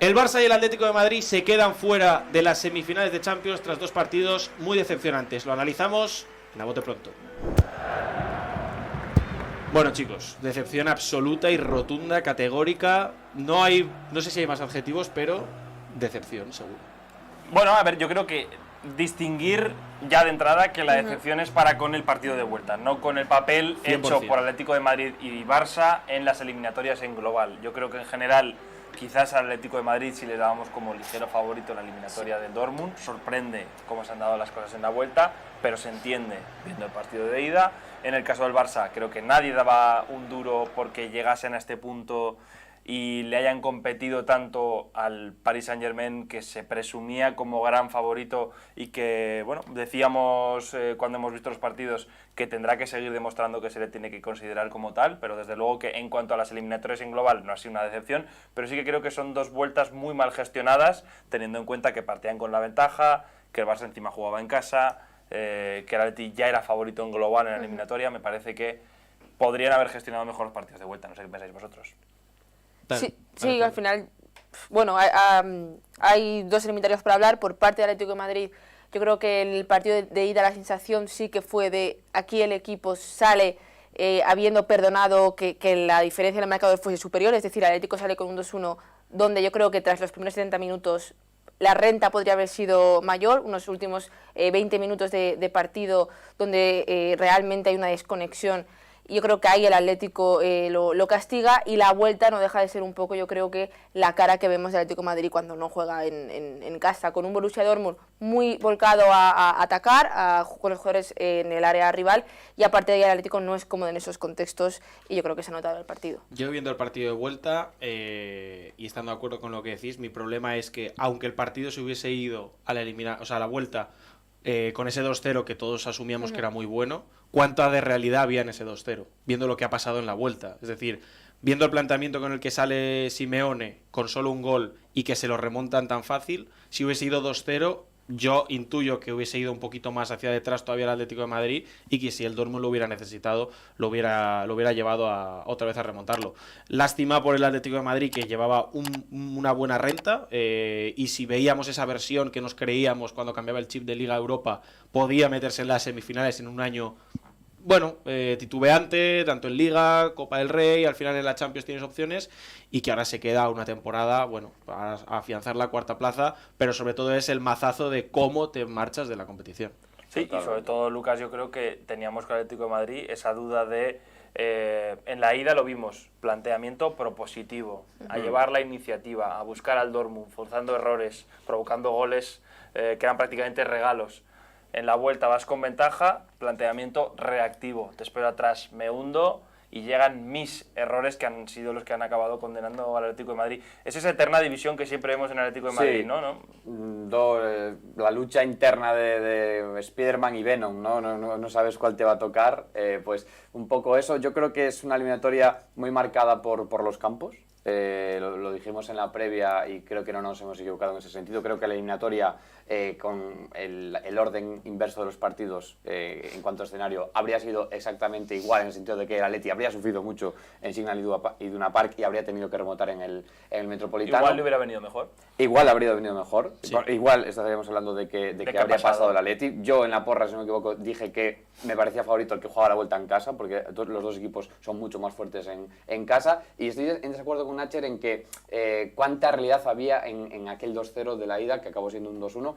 El Barça y el Atlético de Madrid se quedan fuera de las semifinales de Champions tras 2 partidos muy decepcionantes. Lo analizamos en A Bote Pronto. Bueno, chicos, decepción absoluta y rotunda, categórica. No sé si hay más adjetivos, pero decepción, seguro. Bueno, a ver, yo creo que distinguir ya de entrada que la decepción es para con el partido de vuelta, no con el papel 100%. Hecho por Atlético de Madrid y Barça en las eliminatorias en global. Yo creo que en general, quizás al Atlético de Madrid sí le dábamos como ligero favorito en la eliminatoria del Dortmund. Sorprende cómo se han dado las cosas en la vuelta, pero se entiende viendo el partido de ida. En el caso del Barça, creo que nadie daba un duro porque llegasen a este punto y le hayan competido tanto al Paris Saint-Germain, que se presumía como gran favorito y que, bueno, decíamos cuando hemos visto los partidos que tendrá que seguir demostrando que se le tiene que considerar como tal, pero desde luego que en cuanto a las eliminatorias en global no ha sido una decepción, pero sí que creo que son 2 vueltas muy mal gestionadas, teniendo en cuenta que partían con la ventaja, que el Barça encima jugaba en casa, que el Atleti ya era favorito en global en la eliminatoria. Me parece que podrían haber gestionado mejor los partidos de vuelta, no sé qué pensáis vosotros. Sí, al final, bueno, hay 2 eliminatorias para hablar. Por parte del Atlético de Madrid, yo creo que el partido de ida la sensación sí que fue de aquí el equipo sale habiendo perdonado que la diferencia en el marcador fuese superior, es decir, el Atlético sale con un 2-1, donde yo creo que tras los primeros 70 minutos la renta podría haber sido mayor, unos últimos 20 minutos de partido donde realmente hay una desconexión. Yo creo que ahí el Atlético lo castiga, y la vuelta no deja de ser un poco, yo creo que la cara que vemos del Atlético de Madrid cuando no juega en casa, con un Borussia Dortmund muy volcado a atacar, con los jugadores en el área rival, y aparte de ahí el Atlético no es cómodo en esos contextos, y yo creo que se ha notado en el partido. Yo viendo el partido de vuelta y estando de acuerdo con lo que decís, mi problema es que aunque el partido se hubiese ido a la vuelta con ese 2-0 que todos asumíamos que era muy bueno, ¿cuánta de realidad había en ese 2-0? Viendo lo que ha pasado en la vuelta. Es decir, viendo el planteamiento con el que sale Simeone con solo un gol y que se lo remontan tan fácil, si hubiese ido 2-0, yo intuyo que hubiese ido un poquito más hacia detrás todavía el Atlético de Madrid, y que si el Dortmund lo hubiera necesitado, lo hubiera llevado otra vez a remontarlo. Lástima por el Atlético de Madrid, que llevaba una buena renta, y si veíamos esa versión que nos creíamos cuando cambiaba el chip de Liga Europa, podía meterse en las semifinales en un año, bueno, titubeante, tanto en Liga, Copa del Rey, al final en la Champions tienes opciones, y que ahora se queda una temporada, bueno, a afianzar la 4ª plaza, pero sobre todo es el mazazo de cómo te marchas de la competición. Sí, totalmente. Y sobre todo, Lucas, yo creo que teníamos con el Atlético de Madrid esa duda de, en la ida lo vimos, planteamiento propositivo, a llevar la iniciativa, a buscar al Dortmund, forzando errores, provocando goles que eran prácticamente regalos. En la vuelta vas con ventaja, planteamiento reactivo, te espero atrás, me hundo, y llegan mis errores que han sido los que han acabado condenando al Atlético de Madrid. Es esa eterna división que siempre vemos en el Atlético de Madrid, sí, ¿no? La lucha interna de Spider-Man y Venom, ¿no? No sabes cuál te va a tocar, pues un poco eso. Yo creo que es una eliminatoria muy marcada por los campos. Lo dijimos en la previa y creo que no nos hemos equivocado en ese sentido. Creo que la eliminatoria, con el orden inverso de los partidos en cuanto a escenario, habría sido exactamente igual, en el sentido de que el Atleti habría sufrido mucho en Signal Iduna Park y habría tenido que remontar en el Metropolitano. Igual le hubiera venido mejor. Igual habría venido mejor. Sí. Igual estaríamos hablando de que habría pasado el Atleti. Yo en la porra, si no me equivoco, dije que me parecía favorito el que jugaba la vuelta en casa, porque los 2 equipos son mucho más fuertes en casa, y estoy en desacuerdo con Nacher en que cuánta realidad había en aquel 2-0 de la ida, que acabó siendo un 2-1.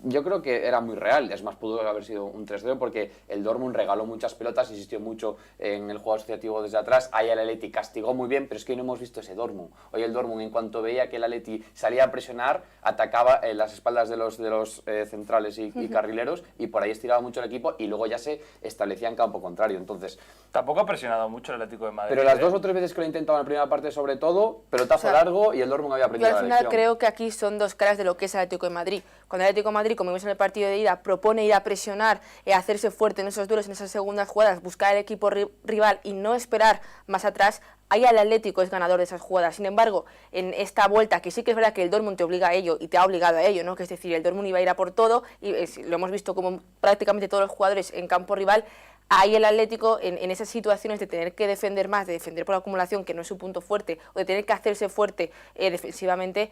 Yo creo que era muy real, es más, pudo haber sido un 3-0 porque el Dortmund regaló muchas pelotas, insistió mucho en el juego asociativo desde atrás, ahí el Atleti castigó muy bien, pero es que hoy no hemos visto ese Dortmund. Hoy el Dortmund, en cuanto veía que el Atleti salía a presionar, atacaba las espaldas de los centrales y carrileros, y por ahí estiraba mucho el equipo, y luego ya se establecía en campo contrario. Entonces, tampoco ha presionado mucho el Atlético de Madrid. Pero las 2 o 3 veces que lo intentaba en la primera parte, sobre todo, pelotazo largo, y el Dortmund había aprendido la lección. Yo al final creo que aquí son 2 caras de lo que es el Atlético de Madrid. Cuando el Atlético de Madrid, como vimos en el partido de ida, propone ir a presionar, hacerse fuerte en esos duelos, en esas segundas jugadas, buscar el equipo rival y no esperar más atrás, ahí el Atlético es ganador de esas jugadas. Sin embargo, en esta vuelta, que sí que es verdad que el Dortmund te obliga a ello y te ha obligado a ello, ¿no? Que es decir, el Dortmund iba a ir a por todo, y lo hemos visto como prácticamente todos los jugadores en campo rival. Ahí el Atlético, en esas situaciones de tener que defender más, de defender por acumulación, que no es su punto fuerte, o de tener que hacerse fuerte defensivamente,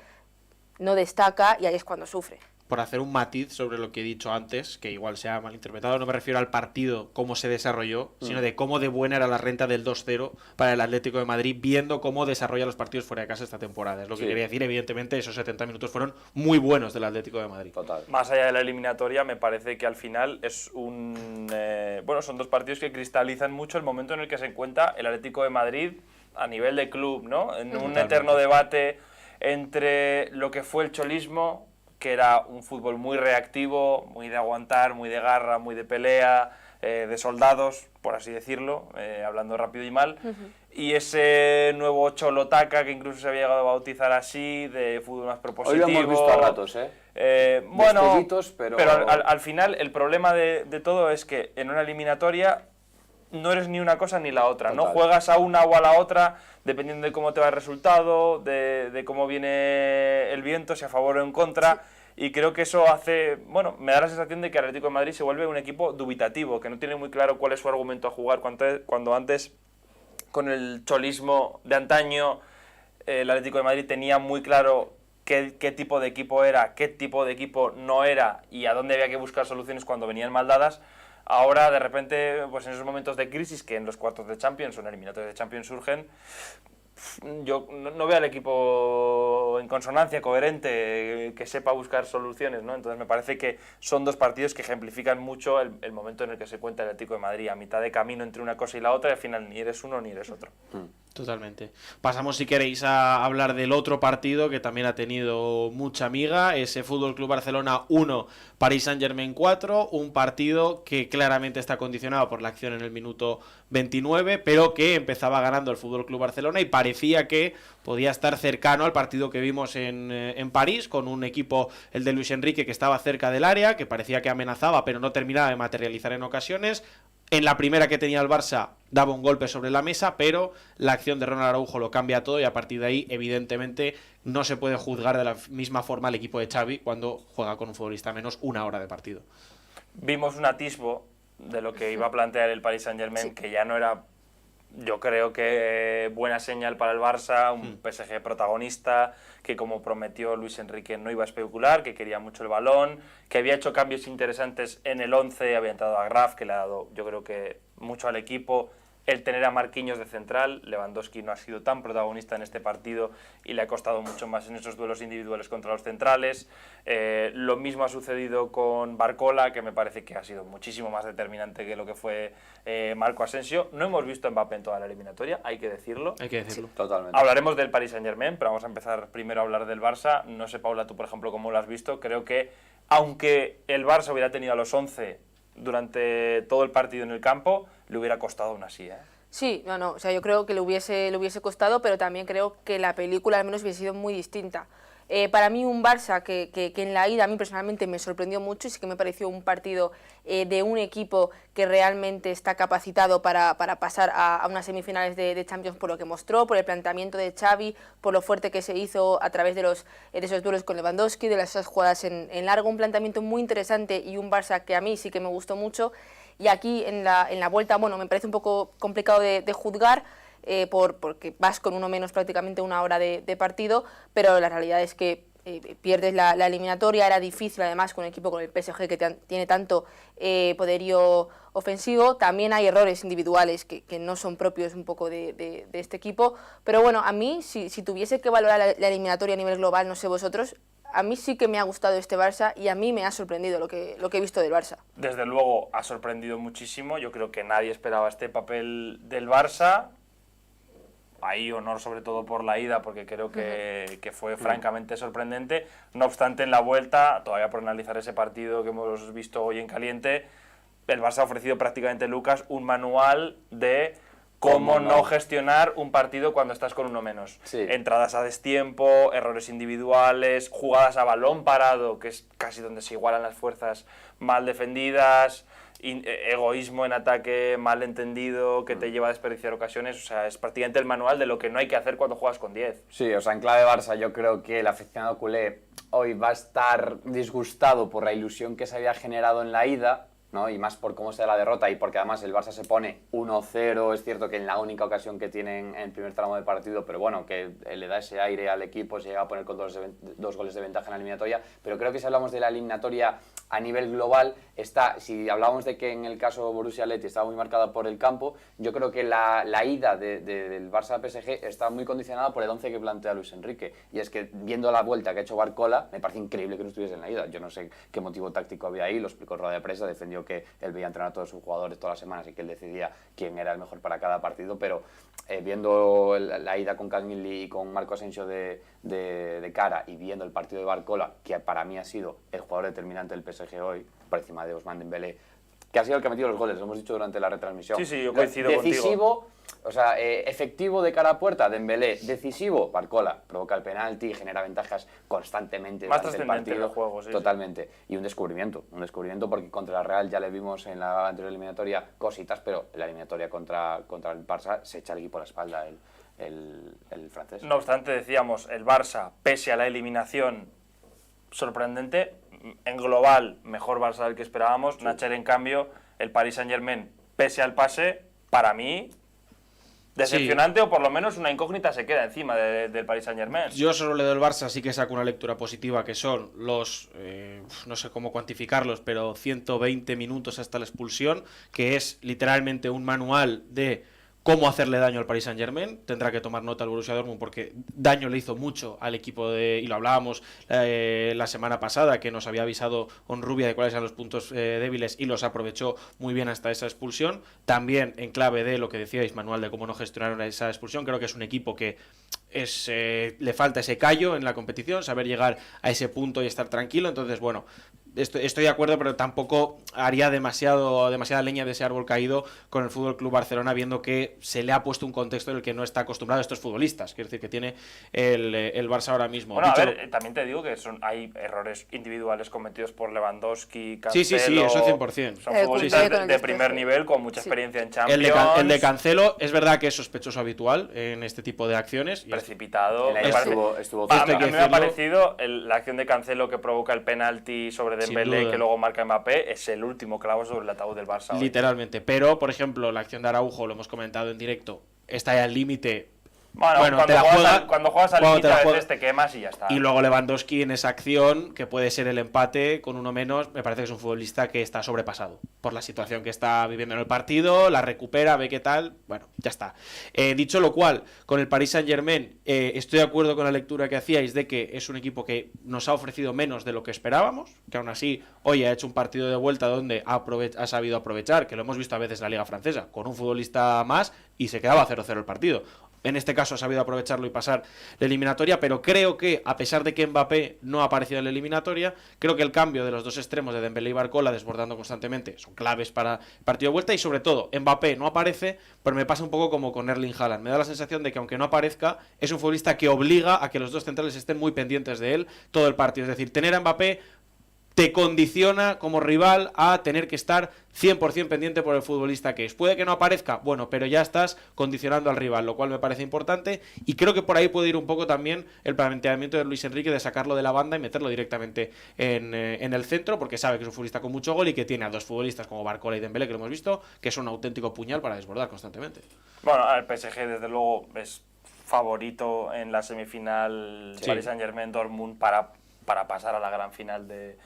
no destaca y ahí es cuando sufre. Por hacer un matiz sobre lo que he dicho antes, que igual se ha malinterpretado, no me refiero al partido, cómo se desarrolló, sino de cómo de buena era la renta del 2-0 para el Atlético de Madrid, viendo cómo desarrolla los partidos fuera de casa esta temporada. Es lo que quería decir. Evidentemente, esos 70 minutos fueron muy buenos del Atlético de Madrid. Total. Más allá de la eliminatoria, me parece que al final es son dos partidos que cristalizan mucho el momento en el que se encuentra el Atlético de Madrid a nivel de club, ¿no? En un eterno debate entre lo que fue el cholismo, que era un fútbol muy reactivo, muy de aguantar, muy de garra, muy de pelea, de soldados, por así decirlo, hablando rápido y mal, y ese nuevo Cholotaca, que incluso se había llegado a bautizar así, de fútbol más propositivo. Hoy lo hemos visto a ratos, bueno, pero al final el problema de todo es que en una eliminatoria no eres ni una cosa ni la otra. Total. No juegas a una o a la otra dependiendo de cómo te va el resultado, de cómo viene el viento, si a favor o en contra. Y creo que eso hace, bueno, me da la sensación de que el Atlético de Madrid se vuelve un equipo dubitativo, que no tiene muy claro cuál es su argumento a jugar, cuando antes, con el cholismo de antaño, el Atlético de Madrid tenía muy claro qué tipo de equipo era, qué tipo de equipo no era y a dónde había que buscar soluciones cuando venían mal dadas. Ahora, de repente, pues en esos momentos de crisis que en los cuartos de Champions o en eliminatorios de Champions surgen, yo no veo al equipo en consonancia, coherente, que sepa buscar soluciones, ¿no? Entonces me parece que son dos partidos que ejemplifican mucho el momento en el que se encuentra el Atlético de Madrid, a mitad de camino entre una cosa y la otra, y al final ni eres uno ni eres otro. Totalmente. Pasamos, si queréis, a hablar del otro partido que también ha tenido mucha miga, ese Fútbol Club Barcelona 1, Paris Saint-Germain 4, un partido que claramente está condicionado por la acción en el minuto 29, pero que empezaba ganando el Fútbol Club Barcelona y parecía que podía estar cercano al partido que vimos en París, con un equipo, el de Luis Enrique, que estaba cerca del área, que parecía que amenazaba, pero no terminaba de materializar en ocasiones. En la primera que tenía el Barça daba un golpe sobre la mesa, pero la acción de Ronald Araujo lo cambia todo y a partir de ahí, evidentemente, no se puede juzgar de la misma forma al equipo de Xavi cuando juega con un futbolista menos una hora de partido. Vimos un atisbo de lo que iba a plantear el Paris Saint-Germain, que ya no era, yo creo que buena señal para el Barça, un PSG protagonista, que como prometió Luis Enrique no iba a especular, que quería mucho el balón, que había hecho cambios interesantes en el 11, había entrado a Graf, que le ha dado, yo creo que mucho al equipo. El tener a Marquinhos de central, Lewandowski no ha sido tan protagonista en este partido y le ha costado mucho más en esos duelos individuales contra los centrales. Lo mismo ha sucedido con Barcola, que me parece que ha sido muchísimo más determinante que lo que fue Marco Asensio. No hemos visto a Mbappé en toda la eliminatoria, hay que decirlo. Hay que decirlo. Totalmente. Hablaremos del Paris Saint-Germain, pero vamos a empezar primero a hablar del Barça. No sé, Paula, tú, por ejemplo, cómo lo has visto. Creo que, aunque el Barça hubiera tenido a los 11 durante todo el partido en el campo, le hubiera costado aún así, ¿eh? Sí, o sea, yo creo que le hubiese costado, pero también creo que la película al menos hubiese sido muy distinta. Para mí un Barça que en la ida a mí personalmente me sorprendió mucho y sí que me pareció un partido de un equipo que realmente está capacitado para pasar a unas semifinales de Champions por lo que mostró, por el planteamiento de Xavi, por lo fuerte que se hizo a través de esos duelos con Lewandowski, de esas jugadas en largo, un planteamiento muy interesante y un Barça que a mí sí que me gustó mucho. Y aquí en la vuelta, bueno, me parece un poco complicado de juzgar, porque vas con uno menos prácticamente una hora de partido, pero la realidad es que pierdes la eliminatoria, era difícil además con un equipo con el PSG que tiene tanto poderío ofensivo. También hay errores individuales que no son propios un poco de este equipo, pero bueno, a mí si tuviese que valorar la eliminatoria a nivel global, no sé vosotros, a mí sí que me ha gustado este Barça y a mí me ha sorprendido lo que he visto del Barça. Desde luego ha sorprendido muchísimo, yo creo que nadie esperaba este papel del Barça. Ahí honor sobre todo por la ida, porque creo que fue francamente sorprendente. No obstante, en la vuelta, todavía por analizar ese partido que hemos visto hoy en caliente, el Barça ha ofrecido prácticamente, Lucas, un manual de cómo no gestionar un partido cuando estás con uno menos. Sí. Entradas a destiempo, errores individuales, jugadas a balón parado, que es casi donde se igualan las fuerzas, mal defendidas, egoísmo en ataque mal entendido que te lleva a desperdiciar ocasiones. O sea, es prácticamente el manual de lo que no hay que hacer cuando juegas con 10. Sí, o sea, en clave Barça yo creo que el aficionado culé hoy va a estar disgustado por la ilusión que se había generado en la ida, ¿no? Y más por cómo se da la derrota y porque además el Barça se pone 1-0, es cierto que en la única ocasión que tienen en el primer tramo de partido, pero bueno, que le da ese aire al equipo, se llega a poner con dos goles de ventaja en la eliminatoria, pero creo que si hablamos de la eliminatoria a nivel global, si hablábamos de que en el caso Borussia-Athletic estaba muy marcada por el campo, yo creo que la ida del Barça-PSG está muy condicionada por el 11 que plantea Luis Enrique, y es que viendo la vuelta que ha hecho Barcola, me parece increíble que no estuviese en la ida. Yo no sé qué motivo táctico había ahí, lo explicó en rueda de prensa, defendió que él veía entrenar a todos sus jugadores todas las semanas y que él decidía quién era el mejor para cada partido, pero viendo la ida con Kangin y con Marco Asensio de cara y viendo el partido de Barcola, que para mí ha sido el jugador determinante del PSG hoy, por encima de Ousmane Dembélé, que ha sido el que ha metido los goles, lo hemos dicho durante la retransmisión. Sí, yo coincido decisivo, contigo. O sea, efectivo de cara a puerta, Dembélé. Decisivo, Barcola. Provoca el penalti, genera ventajas constantemente Más durante el trascendente partido. el juego, sí. Totalmente. Y un descubrimiento porque contra la Real ya le vimos en la anterior eliminatoria cositas, pero en la eliminatoria contra el Barça se echa el equipo a la espalda el francés. No obstante, decíamos, el Barça, pese a la eliminación sorprendente, en global, mejor Barça del que esperábamos. Sí. Nacher, en cambio, el Paris Saint-Germain, pese al pase, para mí, decepcionante, sí. O por lo menos una incógnita se queda encima del Paris Saint-Germain. Yo solo le doy el Barça, sí que saco una lectura positiva, que son los, no sé cómo cuantificarlos, pero 120 minutos hasta la expulsión, que es literalmente un manual de cómo hacerle daño al Paris Saint-Germain. Tendrá que tomar nota el Borussia Dortmund porque daño le hizo mucho al equipo y lo hablábamos la semana pasada, que nos había avisado Honrubia de cuáles eran los puntos débiles y los aprovechó muy bien hasta esa expulsión. También en clave de lo que decíais, Manuel, de cómo no gestionaron esa expulsión, creo que es un equipo que le falta ese callo en la competición, saber llegar a ese punto y estar tranquilo. Entonces, bueno, estoy de acuerdo, pero tampoco haría demasiada leña de ese árbol caído con el Fútbol Club Barcelona, viendo que se le ha puesto un contexto en el que no está acostumbrado a estos futbolistas. Quiero decir, que tiene el Barça ahora mismo. Bueno, a ver, también te digo que hay errores individuales cometidos por Lewandowski, Cancelo. Sí, eso 100%. Son futbolistas de primer nivel con mucha experiencia en Champions. El de Cancelo es verdad que es sospechoso habitual en este tipo de acciones. Precipitado. Estuvo a mí me ha parecido la acción de Cancelo que provoca el penalti sobre Dembélé, que luego marca Mbappé, es el último clavo sobre el ataúd del Barça. Literalmente. Pero, por ejemplo, la acción de Araujo, lo hemos comentado en directo, está ya al límite. Bueno, cuando juegas al límite a veces te quemas y ya está. Y luego Lewandowski en esa acción, que puede ser el empate con uno menos, me parece que es un futbolista que está sobrepasado por la situación que está viviendo en el partido, la recupera, ve qué tal, bueno, ya está. Dicho lo cual, con el Paris Saint-Germain estoy de acuerdo con la lectura que hacíais de que es un equipo que nos ha ofrecido menos de lo que esperábamos, que aún así hoy ha hecho un partido de vuelta donde ha sabido aprovechar, que lo hemos visto a veces en la Liga Francesa, con un futbolista más y se quedaba 0-0 el partido. En este caso ha sabido aprovecharlo y pasar la eliminatoria, pero creo que, a pesar de que Mbappé no ha aparecido en la eliminatoria, creo que el cambio de los dos extremos de Dembélé y Barcola, desbordando constantemente, son claves para el partido de vuelta. Y sobre todo, Mbappé no aparece, pero me pasa un poco como con Erling Haaland. Me da la sensación de que, aunque no aparezca, es un futbolista que obliga a que los dos centrales estén muy pendientes de él todo el partido. Es decir, tener a Mbappé te condiciona como rival a tener que estar 100% pendiente por el futbolista que es. Puede que no aparezca, bueno, pero ya estás condicionando al rival, lo cual me parece importante, y creo que por ahí puede ir un poco también el planteamiento de Luis Enrique de sacarlo de la banda y meterlo directamente en el centro, porque sabe que es un futbolista con mucho gol y que tiene a dos futbolistas como Barcola y Dembélé, que lo hemos visto, que es un auténtico puñal para desbordar constantemente. Bueno, el PSG desde luego es favorito en la semifinal, sí. Paris Saint-Germain, Dortmund, para pasar a la gran final de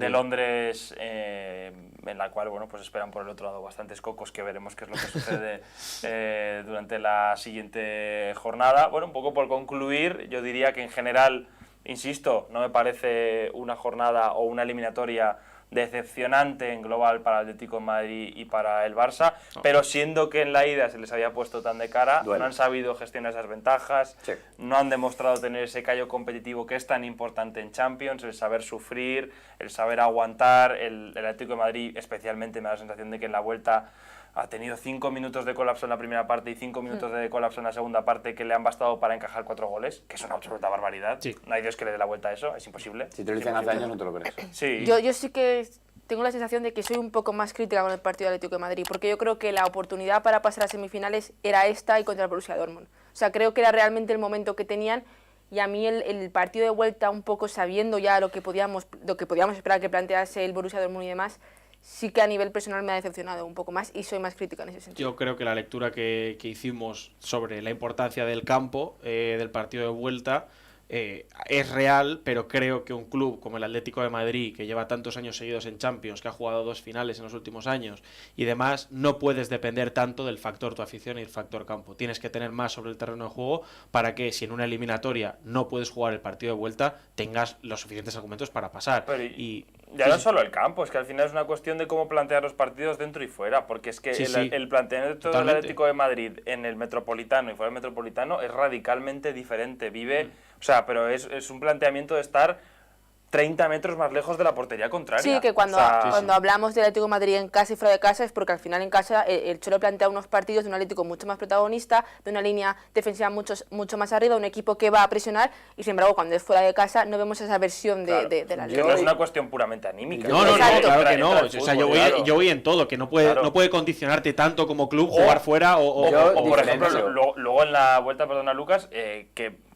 Londres, en la cual, bueno, pues esperan por el otro lado bastantes cocos, que veremos qué es lo que sucede durante la siguiente jornada. Bueno, un poco por concluir, yo diría que en general, insisto, no me parece una jornada o una eliminatoria decepcionante en global para el Atlético de Madrid y para el Barça, pero siendo que en la ida se les había puesto tan de cara, no han sabido gestionar esas ventajas, sí. No han demostrado tener ese callo competitivo que es tan importante en Champions, el saber sufrir, el saber aguantar. El Atlético de Madrid especialmente me da la sensación de que en la vuelta ha tenido 5 minutos de colapso en la primera parte y 5 minutos de colapso en la segunda parte que le han bastado para encajar 4 goles, que es una absoluta barbaridad. Sí. No hay Dios que le dé la vuelta a eso, es imposible. Si te lo dicen hace años no te lo crees. Sí. Yo sí que tengo la sensación de que soy un poco más crítica con el partido del Atlético de Madrid, porque yo creo que la oportunidad para pasar a semifinales era esta y contra el Borussia Dortmund. O sea, creo que era realmente el momento que tenían, y a mí el partido de vuelta, un poco sabiendo ya lo que podíamos esperar que plantease el Borussia Dortmund y demás, sí que a nivel personal me ha decepcionado un poco más y soy más crítica en ese sentido. Yo creo que la lectura que hicimos sobre la importancia del campo, del partido de vuelta, es real, pero creo que un club como el Atlético de Madrid, que lleva tantos años seguidos en Champions, que ha jugado 2 finales en los últimos años y demás, no puedes depender tanto del factor tu afición y el factor campo. Tienes que tener más sobre el terreno de juego para que, si en una eliminatoria no puedes jugar el partido de vuelta, tengas los suficientes argumentos para pasar. Pero ya no solo el campo, es que al final es una cuestión de cómo plantear los partidos dentro y fuera, porque es que el planteamiento del Atlético de Madrid en el Metropolitano y fuera del Metropolitano es radicalmente diferente. O sea, pero es un planteamiento de estar 30 metros más lejos de la portería contraria. Sí, que cuando hablamos del Atlético de Madrid en casa y fuera de casa es porque al final en casa el Cholo plantea unos partidos de un Atlético mucho más protagonista, de una línea defensiva mucho más arriba, un equipo que va a presionar, y sin embargo cuando es fuera de casa no vemos esa versión de la liga. No es una cuestión puramente anímica. No, claro que no. O sea, yo voy en todo, que no puede condicionarte tanto como club jugar fuera o por ejemplo, luego en la vuelta, perdona Lucas,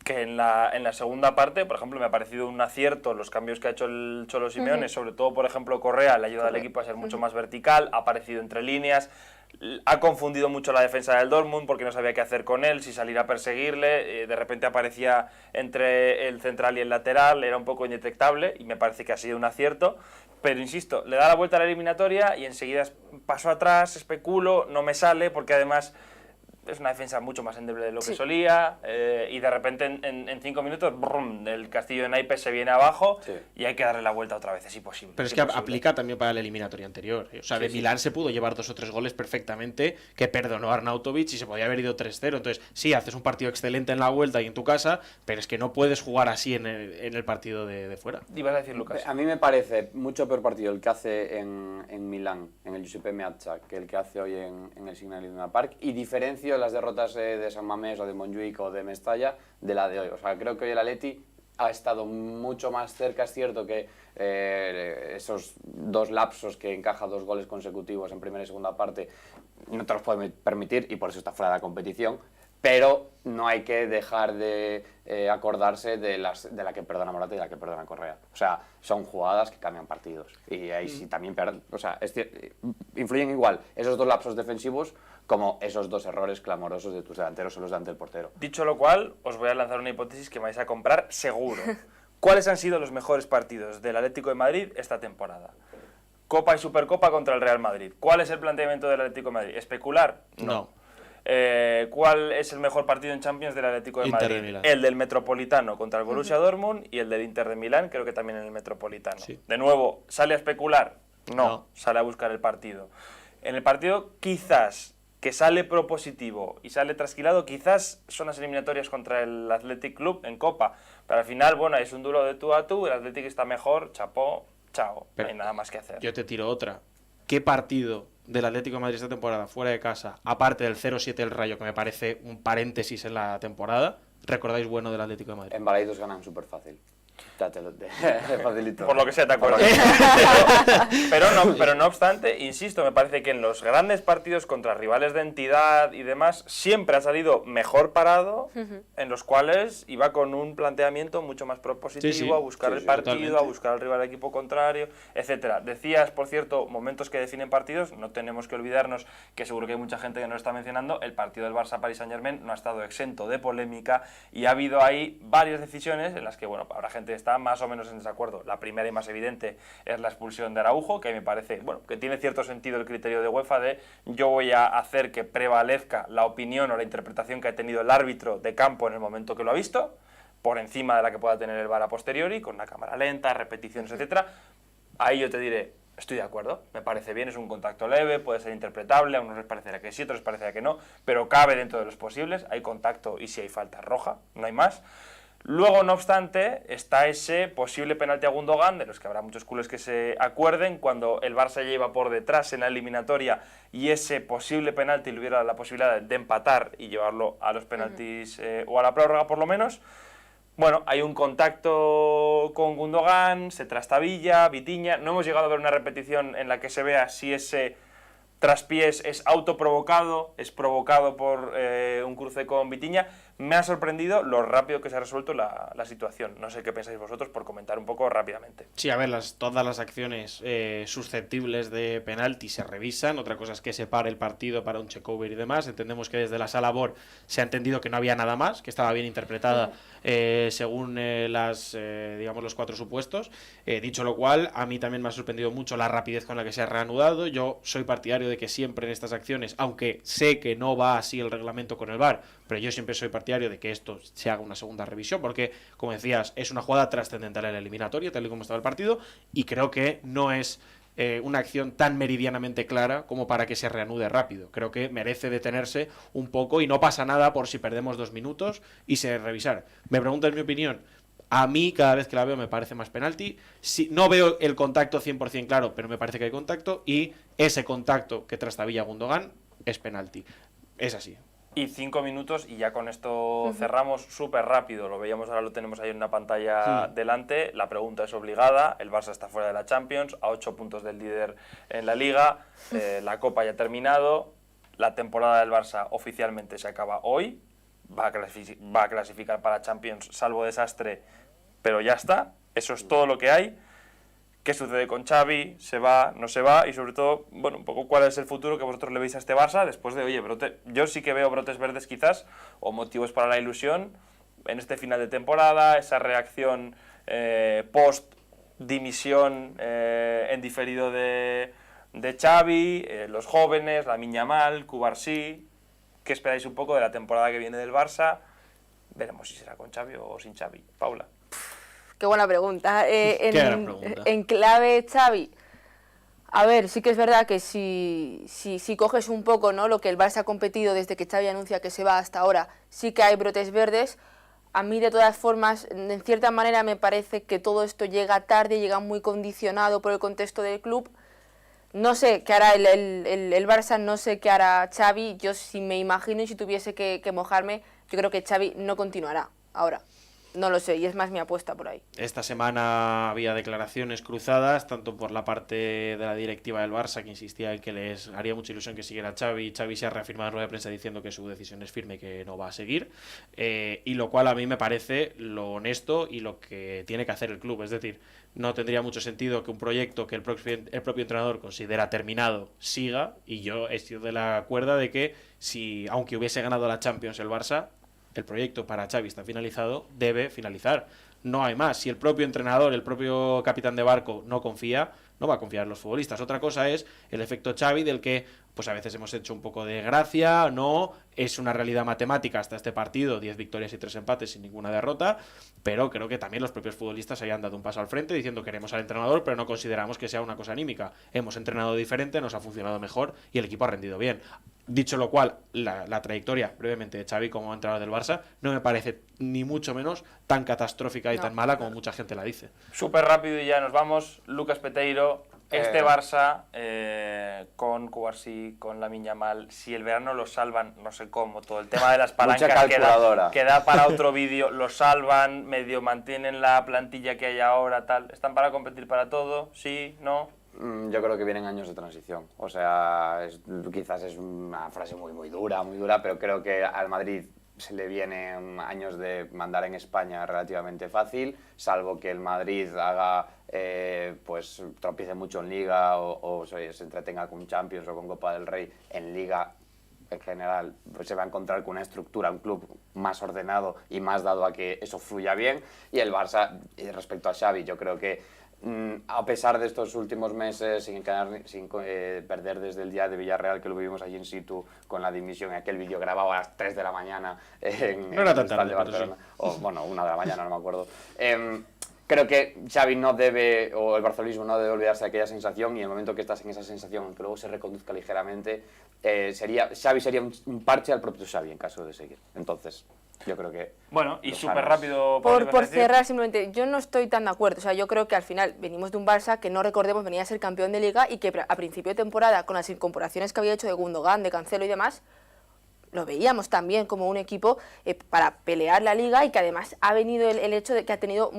que en la segunda parte, por ejemplo, me ha parecido un acierto los cambios que ha hecho el Cholo Simeone, sobre todo, por ejemplo, Correa le ayuda al equipo a ser mucho más vertical, ha aparecido entre líneas, ha confundido mucho la defensa del Dortmund porque no sabía qué hacer con él, si salir a perseguirle, de repente aparecía entre el central y el lateral, era un poco indetectable y me parece que ha sido un acierto. Pero insisto, le da la vuelta a la eliminatoria y enseguida paso atrás, especulo, no me sale porque además es una defensa mucho más endeble de lo que solía, y de repente en 5 minutos brum, el castillo de naipes se viene abajo y hay que darle la vuelta otra vez, es imposible. Pero es que aplica también para la eliminatoria anterior. O sea, de Milán se pudo llevar 2 o 3 goles perfectamente, que perdonó a Arnautovic y se podía haber ido 3-0. Entonces, sí, haces un partido excelente en la vuelta y en tu casa, pero es que no puedes jugar así en el partido de fuera. ¿Ibas a decir, Lucas? A mí me parece mucho peor partido el que hace en Milán, en el Giuseppe Meazza, que el que hace hoy en el Signal Iduna Park, y diferencio las derrotas de San Mamés o de Montjuic o de Mestalla de la de hoy. O sea, creo que hoy el Atleti ha estado mucho más cerca. Es cierto que esos 2 lapsos que encaja 2 goles consecutivos en primera y segunda parte no te los puede permitir y por eso está fuera de la competición, pero no hay que dejar de acordarse de la que perdona Morata y de la que perdona Correa. O sea, son jugadas que cambian partidos y ahí sí también influyen igual esos 2 lapsos defensivos como esos 2 errores clamorosos de tus delanteros o los delante del portero. Dicho lo cual, os voy a lanzar una hipótesis que me vais a comprar seguro. ¿Cuáles han sido los mejores partidos del Atlético de Madrid esta temporada? Copa y Supercopa contra el Real Madrid. ¿Cuál es el planteamiento del Atlético de Madrid? ¿Especular? No. ¿Cuál es el mejor partido en Champions del Atlético de Madrid? El del Metropolitano contra el Borussia Dortmund y el del Inter de Milán, creo que también en el Metropolitano. Sí. De nuevo, ¿sale a especular? No, sale a buscar el partido. En el partido quizás que sale propositivo y sale trasquilado, quizás son las eliminatorias contra el Athletic Club en Copa, pero al final, bueno, es un duelo de tú a tú, el Athletic está mejor, chapó, chao, no hay nada más que hacer. Yo te tiro otra. ¿Qué partido del Atlético de Madrid esta temporada fuera de casa, aparte del 0-7 del Rayo, que me parece un paréntesis en la temporada, recordáis bueno del Atlético de Madrid? En Balaidos ganan súper fácil. Facilito. Por lo que sea, te acuerdas. Pero no obstante, insisto, me parece que en los grandes partidos contra rivales de entidad y demás, siempre ha salido mejor parado, en los cuales iba con un planteamiento mucho más propositivo, a buscar el partido, totalmente. A buscar al rival del equipo contrario, etcétera. Decías, por cierto, momentos que definen partidos, no tenemos que olvidarnos que seguro que hay mucha gente que no lo está mencionando, el partido del Barça-Paris Saint-Germain no ha estado exento de polémica y ha habido ahí varias decisiones en las que, bueno, habrá gente que está más o menos en desacuerdo. La primera y más evidente es la expulsión de Araujo, que me parece, bueno, que tiene cierto sentido el criterio de UEFA de yo voy a hacer que prevalezca la opinión o la interpretación que ha tenido el árbitro de campo en el momento que lo ha visto, por encima de la que pueda tener el VAR a posteriori, con una cámara lenta, repeticiones, etcétera. Ahí yo te diré, estoy de acuerdo, me parece bien, es un contacto leve, puede ser interpretable, a unos les parecerá que sí, a otros les parecerá que no, pero cabe dentro de los posibles, hay contacto y si hay falta roja, no hay más. Luego, no obstante, está ese posible penalti a Gundogan, de los que habrá muchos culés que se acuerden, cuando el Barça lleva por detrás en la eliminatoria y ese posible penalti le hubiera la posibilidad de empatar y llevarlo a los penaltis o a la prórroga por lo menos. Bueno, hay un contacto con Gundogan, se trastabilla, Vitinha, no hemos llegado a ver una repetición en la que se vea si ese traspiés es autoprovocado, es provocado por un cruce con Vitinha, me ha sorprendido lo rápido que se ha resuelto la situación. No sé qué pensáis vosotros, por comentar un poco rápidamente. Sí, a ver, todas las acciones susceptibles de penalti se revisan. Otra cosa es que se pare el partido para un check-over y demás. Entendemos que desde la sala VAR se ha entendido que no había nada más, que estaba bien interpretada según digamos, los 4 supuestos. Dicho lo cual, a mí también me ha sorprendido mucho la rapidez con la que se ha reanudado. Yo soy partidario de que siempre en estas acciones, aunque sé que no va así el reglamento con el VAR, pero yo siempre soy partidario de que esto se haga una segunda revisión, porque, como decías, es una jugada trascendental en la eliminatoria, tal y como estaba el partido, y creo que no es una acción tan meridianamente clara como para que se reanude rápido. Creo que merece detenerse un poco y no pasa nada por si perdemos 2 minutos y se revisar. Me preguntas mi opinión. A mí, cada vez que la veo, me parece más penalti. No veo el contacto 100% claro, pero me parece que hay contacto, y ese contacto que trastabilla Gundogan es penalti. Es así. Y 5 minutos, y ya con esto cerramos súper rápido. Lo veíamos, ahora lo tenemos ahí en una pantalla delante. La pregunta es obligada. El Barça está fuera de la Champions, a 8 puntos del líder en la Liga. La Copa ya ha terminado. La temporada del Barça oficialmente se acaba hoy. Va a clasificar para Champions, salvo desastre, pero ya está. Eso es todo lo que hay. ¿Qué sucede con Xavi? ¿Se va? ¿No se va? Y sobre todo, bueno, un poco cuál es el futuro que vosotros le veis a este Barça después de, oye, yo sí que veo brotes verdes quizás, o motivos para la ilusión en este final de temporada, esa reacción post-dimisión en diferido de Xavi, los jóvenes, Lamine Yamal, Cubarsí. ¿Qué esperáis un poco de la temporada que viene del Barça? Veremos si será con Xavi o sin Xavi. Paula. Qué buena pregunta. Qué gran pregunta. En clave Xavi, a ver, sí que es verdad que si coges un poco, ¿no?, lo que el Barça ha competido desde que Xavi anuncia que se va hasta ahora, sí que hay brotes verdes. A mí, de todas formas, en cierta manera me parece que todo esto llega tarde, llega muy condicionado por el contexto del club. No sé qué hará el Barça, no sé qué hará Xavi. Yo, si me imagino y si tuviese que mojarme, yo creo que Xavi no continuará ahora. No lo sé, y es más mi apuesta por ahí. Esta semana había declaraciones cruzadas, tanto por la parte de la directiva del Barça, que insistía en que les haría mucha ilusión que siguiera Xavi. Xavi se ha reafirmado en rueda de prensa diciendo que su decisión es firme y que no va a seguir, y lo cual a mí me parece lo honesto y lo que tiene que hacer el club. Es decir, no tendría mucho sentido que un proyecto que el propio entrenador considera terminado siga, y yo he sido de la cuerda de que si, aunque hubiese ganado la Champions el Barça, el proyecto para Xavi está finalizado, debe finalizar. No hay más. Si el propio entrenador, el propio capitán de barco no confía, no va a confiar en los futbolistas. Otra cosa es el efecto Xavi, del que pues a veces hemos hecho un poco de gracia, no, es una realidad matemática hasta este partido, 10 victorias y 3 empates sin ninguna derrota, pero creo que también los propios futbolistas hayan dado un paso al frente diciendo queremos al entrenador, pero no consideramos que sea una cosa anímica. Hemos entrenado diferente, nos ha funcionado mejor y el equipo ha rendido bien. Dicho lo cual, la trayectoria brevemente de Xavi como entrenador del Barça no me parece ni mucho menos tan catastrófica y tan mala como mucha gente la dice. Súper rápido y ya nos vamos. Lucas Peteiro, este Barça con Cubarsí, con Lamine Yamal, si el verano lo salvan, no sé cómo, todo el tema de las palancas queda para otro vídeo, lo salvan, medio mantienen la plantilla que hay ahora, tal, ¿están para competir para todo? ¿Sí? ¿No? Yo creo que vienen años de transición. O sea, quizás es una frase muy dura, pero creo que al Madrid se le vienen años de mandar en España relativamente fácil, salvo que el Madrid haga, pues tropiece mucho en Liga o se entretenga con Champions o con Copa del Rey. En Liga, en general, pues se va a encontrar con una estructura, un club más ordenado y más dado a que eso fluya bien. Y el Barça, respecto a Xavi, yo creo que a pesar de estos últimos meses, sin perder desde el día de Villarreal, que lo vivimos allí in situ con la dimisión, aquel vídeo grabado a las 3 de la mañana en el estadio de Barcelona, o bueno, 1 de la mañana, no me acuerdo. Creo que Xavi no debe, o el barcelonismo no debe olvidarse de aquella sensación, y en el momento que estás en esa sensación, que luego se reconduzca ligeramente, Xavi sería un parche al propio Xavi en caso de seguir. Entonces, yo creo que... Bueno, y súper rápido... Por cerrar, simplemente, yo no estoy tan de acuerdo. O sea, yo creo que al final venimos de un Barça que, no recordemos, venía a ser campeón de Liga y que a principio de temporada, con las incorporaciones que había hecho de Gundogan, de Cancelo y demás, lo veíamos también como un equipo para pelear la Liga, y que además ha venido el hecho de que ha tenido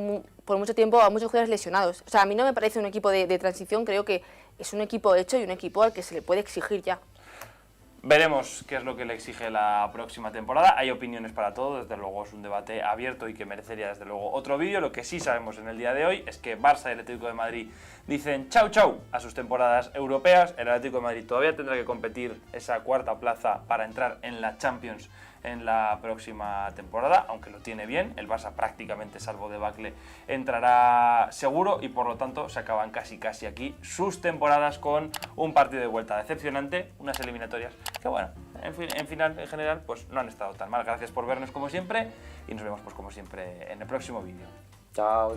por mucho tiempo a muchos jugadores lesionados. O sea, a mí no me parece un equipo de transición, creo que es un equipo hecho y un equipo al que se le puede exigir ya. Veremos qué es lo que le exige la próxima temporada. Hay opiniones para todo, desde luego es un debate abierto y que merecería desde luego otro vídeo. Lo que sí sabemos en el día de hoy es que Barça y el Atlético de Madrid dicen chau chau a sus temporadas europeas. El Atlético de Madrid todavía tendrá que competir esa cuarta plaza para entrar en la Champions en la próxima temporada, aunque lo tiene bien. El Barça prácticamente, salvo debacle, entrará seguro y por lo tanto se acaban casi aquí sus temporadas con un partido de vuelta decepcionante, unas eliminatorias que bueno, en general pues no han estado tan mal. Gracias por vernos como siempre y nos vemos pues como siempre en el próximo vídeo. Chao.